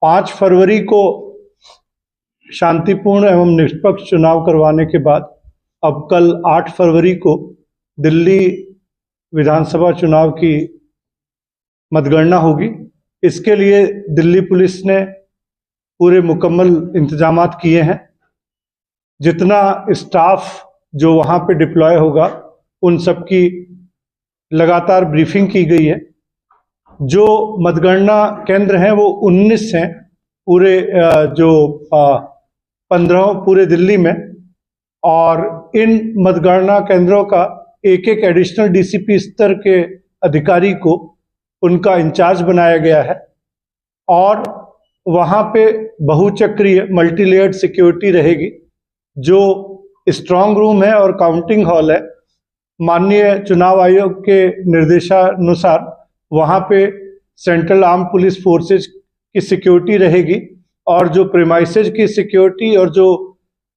5 फरवरी को शांतिपूर्ण एवं निष्पक्ष चुनाव करवाने के बाद अब कल 8 फरवरी को दिल्ली विधानसभा चुनाव की मतगणना होगी। इसके लिए दिल्ली पुलिस ने पूरे मुकम्मल इंतजामात किए हैं। जितना स्टाफ जो वहाँ पे डिप्लॉय होगा उन सब की लगातार ब्रीफिंग की गई है। जो मतगणना केंद्र हैं वो 19 हैं पूरे 15 पूरे दिल्ली में, और इन मतगणना केंद्रों का एक एक एडिशनल डीसीपी स्तर के अधिकारी को उनका इंचार्ज बनाया गया है, और वहाँ पे बहुचक्रीय मल्टीलेयर्ड सिक्योरिटी रहेगी। जो स्ट्रांग रूम है और काउंटिंग हॉल है, माननीय चुनाव आयोग के निर्देशानुसार वहाँ पे सेंट्रल आर्म पुलिस फोर्सेज की सिक्योरिटी रहेगी, और जो प्रेमाइसेज की सिक्योरिटी और जो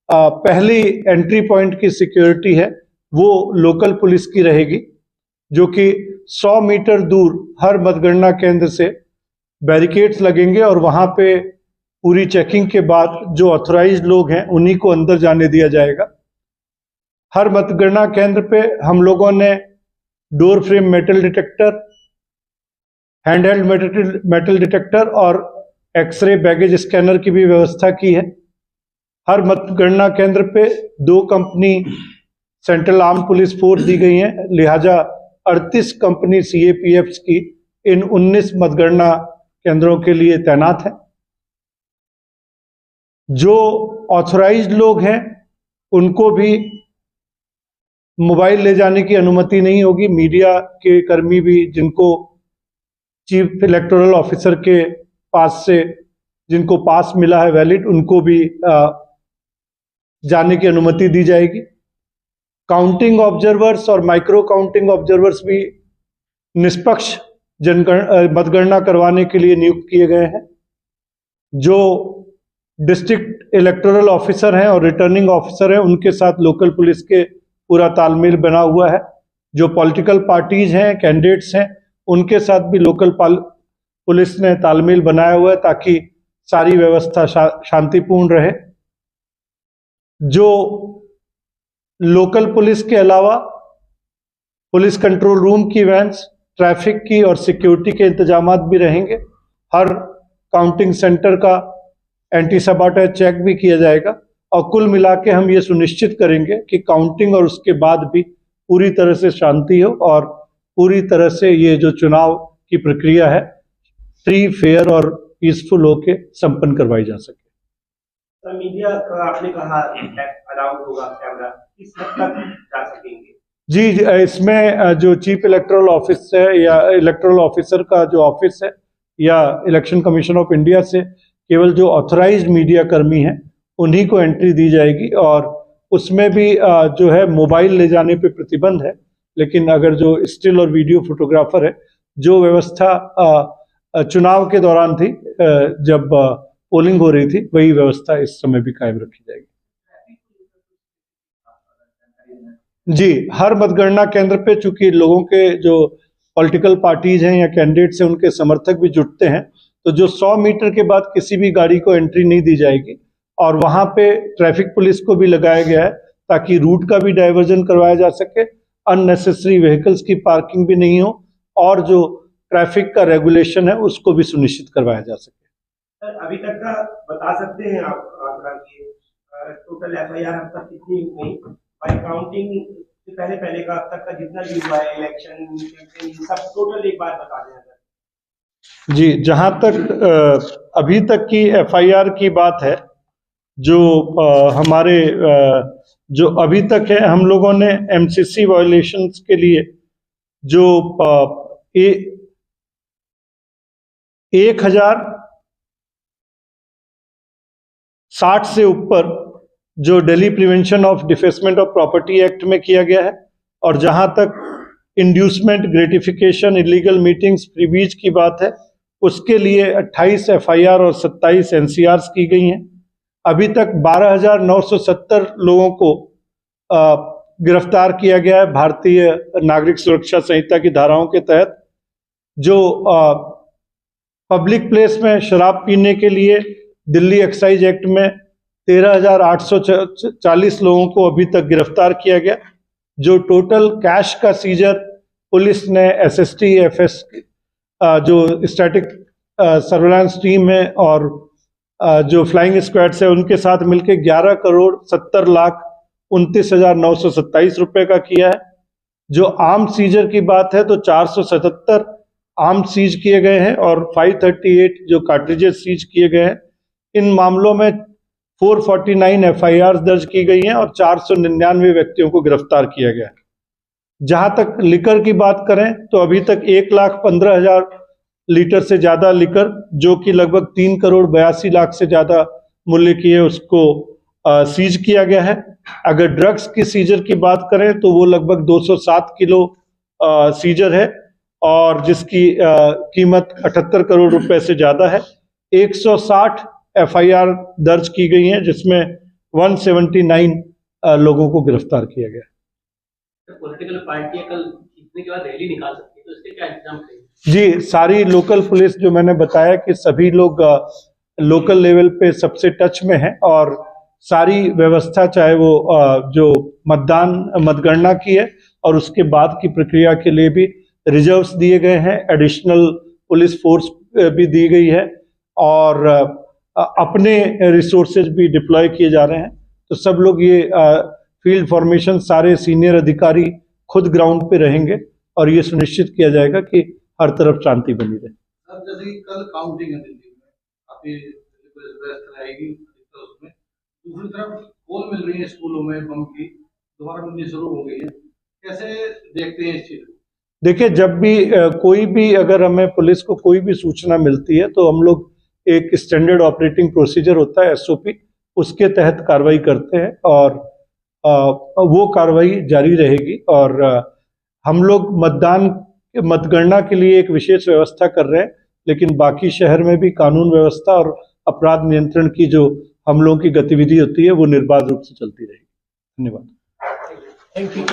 पहली एंट्री पॉइंट की सिक्योरिटी है वो लोकल पुलिस की रहेगी, जो कि 100 मीटर दूर हर मतगणना केंद्र से बैरिकेड्स लगेंगे, और वहाँ पे पूरी चेकिंग के बाद जो ऑथराइज्ड लोग हैं उन्हीं को अंदर जाने दिया जाएगा। हर मतगणना केंद्र पे हम लोगों ने door frame metal detector, handheld metal detector और एक्सरे बैगेज स्कैनर की भी व्यवस्था की है। हर मतगणना केंद्र पे 2 company central arm police force दी गई हैं, लिहाजा 38 कंपनी सीएपीएफ्स की इन 19 मतगणना केंद्रों के लिए तैनात है। जो ऑथराइज्ड लोग हैं उनको भी मोबाइल ले जाने की अनुमति नहीं होगी। मीडिया के कर्मी भी जिनको चीफ इलेक्टोरल ऑफिसर के पास से जिनको पास मिला है वैलिड, उनको भी जाने की अनुमति दी जाएगी। काउंटिंग ऑब्जर्वर्स और माइक्रो काउंटिंग ऑब्जर्वर्स भी निष्पक्ष मतगणना करवाने के लिए नियुक्त किए गए हैं। जो डिस्ट्रिक्ट इलेक्टोरल ऑफिसर हैं और रिटर्निंग ऑफिसर हैं उनके साथ लोकल पुलिस के पूरा तालमेल बना हुआ है। जो पॉलिटिकल पार्टीज हैं, कैंडिडेट्स हैं, उनके साथ भी लोकल पुलिस ने तालमेल बनाया हुआ है ताकि सारी व्यवस्था शांतिपूर्ण रहे। जो लोकल पुलिस के अलावा पुलिस कंट्रोल रूम की वैन्स, ट्रैफिक की और सिक्योरिटी के इंतजामात भी रहेंगे। हर काउंटिंग सेंटर का एंटी सबाटेज चेक भी किया जाएगा, और कुल मिला के हम ये सुनिश्चित करेंगे कि काउंटिंग और उसके बाद भी पूरी तरह से शांति हो और पूरी तरह से ये जो चुनाव की प्रक्रिया है फ्री, फेयर और पीसफुल होके संपन्न करवाई जा सके। तो मीडिया का आपने कहा अलाउड होगा कैमरा, किस हद तक जा सकेंगे? जी, इसमें जो चीफ इलेक्टोरल ऑफिस है या इलेक्टोरल ऑफिसर का जो ऑफिस है या इलेक्शन कमीशन ऑफ इंडिया से केवल जो ऑथराइज्ड मीडिया कर्मी हैं उन्हीं को एंट्री दी जाएगी, और उसमें भी जो है मोबाइल ले जाने पे प्रतिबंध है। लेकिन अगर जो स्टिल और वीडियो फोटोग्राफर है, जो व्यवस्था चुनाव के दौरान थी जब पोलिंग हो रही थी, वही व्यवस्था इस समय भी कायम रखी जाएगी। जी, हर मतगणना केंद्र पे चूंकि लोगों के जो पॉलिटिकल पार्टीज हैं या कैंडिडेट्स हैं उनके समर्थक भी जुटते हैं, तो जो 100 मीटर के बाद किसी भी गाड़ी को एंट्री नहीं दी जाएगी, और वहां पे ट्रैफिक पुलिस को भी लगाया गया है ताकि रूट का भी डाइवर्जन करवाया जा सके, अननेसेसरी व्हीकल्स की पार्किंग भी नहीं हो, और जो ट्रैफिक का रेगुलेशन है उसको भी सुनिश्चित करवाया जा सके। सर, अभी तक का बता सकते हैं आप आंकड़ा की टोटल एफआईआर अब तक कितनी हुई बाय काउंटिंग से पहले का अब तक का जितना भी हुआ है, इलेक्शन सब टोटल एक बार बता दें। जी, जहां तक अभी तक की एफआईआर की बात है, जो हमारे जो अभी तक है, हम लोगों ने एमसीसी वायलेशंस के लिए जो 1060 से ऊपर जो Delhi prevention of defacement of property act में किया गया है, और जहां तक इंड्यूसमेंट, ग्रेटिफिकेशन, इलीगल मीटिंग्स, प्रीवीज की बात है, उसके लिए 28 एफआईआर और 27 एनसीआर्स की गई हैं। अभी तक 12,970 लोगों को गिरफ्तार किया गया है भारतीय नागरिक सुरक्षा संहिता की धाराओं के तहत। जो पब्लिक प्लेस में शराब पीने के लिए दिल्ली एक्साइज एक्ट में 13,840 लोगों को अभी तक गिरफ्तार किया गया। जो टोटल कैश का सीजर पुलिस ने एसएसटी एफएस जो स्टैटिक सर्वेलांस टीम है और जो फ्लाइंग स्क्वाड है उनके साथ मिलकर 11,70,29,927 रुपए का किया है। जो आर्म सीजर की बात है तो 477 आर्म सीज किए गए हैं और 538 जो कार्ट्रिजेस सीज किए गए हैं। इन मामलों में 449 एफआईआर दर्ज की गई हैं और 499 व्यक्तियों को गिरफ्तार किया गया है। जहां तक लिकर की बात करें तो अभी तक 1,15,000 लीटर से ज्यादा लिकर, जो कि लगभग 3,82,00,000 से ज्यादा मूल्य की है, उसको सीज किया गया है। अगर ड्रग्स की सीजर की बात करें तो वो लगभग 207 किलो सीजर है और जिसकी कीमत 78 करोड़ रुपए से ज्यादा है। 160 एफआईआर दर्ज की गई हैं जिसमें 179 लोगों को गिरफ्तार किया गया। पॉलिटिकल पार्टियां कल जीतने के बाद रैली निकाल सकती है, तो इसके क्या इंतजाम करेंगे? जी, सारी लोकल पुलिस, जो मैंने बताया कि सभी लोग लोकल लेवल पे सबसे टच में है और सारी व्यवस्था, चाहे वो जो मतगणना की है और उसके बाद की प्रक्रिया के लिए भी रिजर्व्स दिए गए हैं, एडिशनल पुलिस फोर्स भी दी गई है और अपने रिसोर्सेज भी डिप्लॉय किए जा रहे हैं। तो सब लोग ये फील्ड फॉर्मेशन, सारे सीनियर अधिकारी खुद ग्राउंड पे रहेंगे और ये सुनिश्चित किया जाएगा कि हर तरफ शांति बनी रहे। सर, जैसे कल काउंटिंग है दिल्ली में, काफी व्यस्त रहेगी, उसमें दूसरी तरफ कॉल मिल रही है स्कूलों में बम की, दोबारा मिलनी शुरू हो गई है, कैसे देखते हैं इस चीज को? देखिए, जब भी कोई भी, अगर हमें पुलिस को कोई भी सूचना मिलती है तो हम लोग एक स्टैंडर्ड ऑपरेटिंग प्रोसीजर होता है एसओपी, उसके तहत कार्रवाई करते हैं और वो कार्रवाई जारी रहेगी। और हम लोग मतगणना के लिए एक विशेष व्यवस्था कर रहे हैं, लेकिन बाकी शहर में भी कानून व्यवस्था और अपराध नियंत्रण की जो हम लोगों की गतिविधि होती है वो निर्बाध रूप से चलती रहेगी। धन्यवाद। Thank you.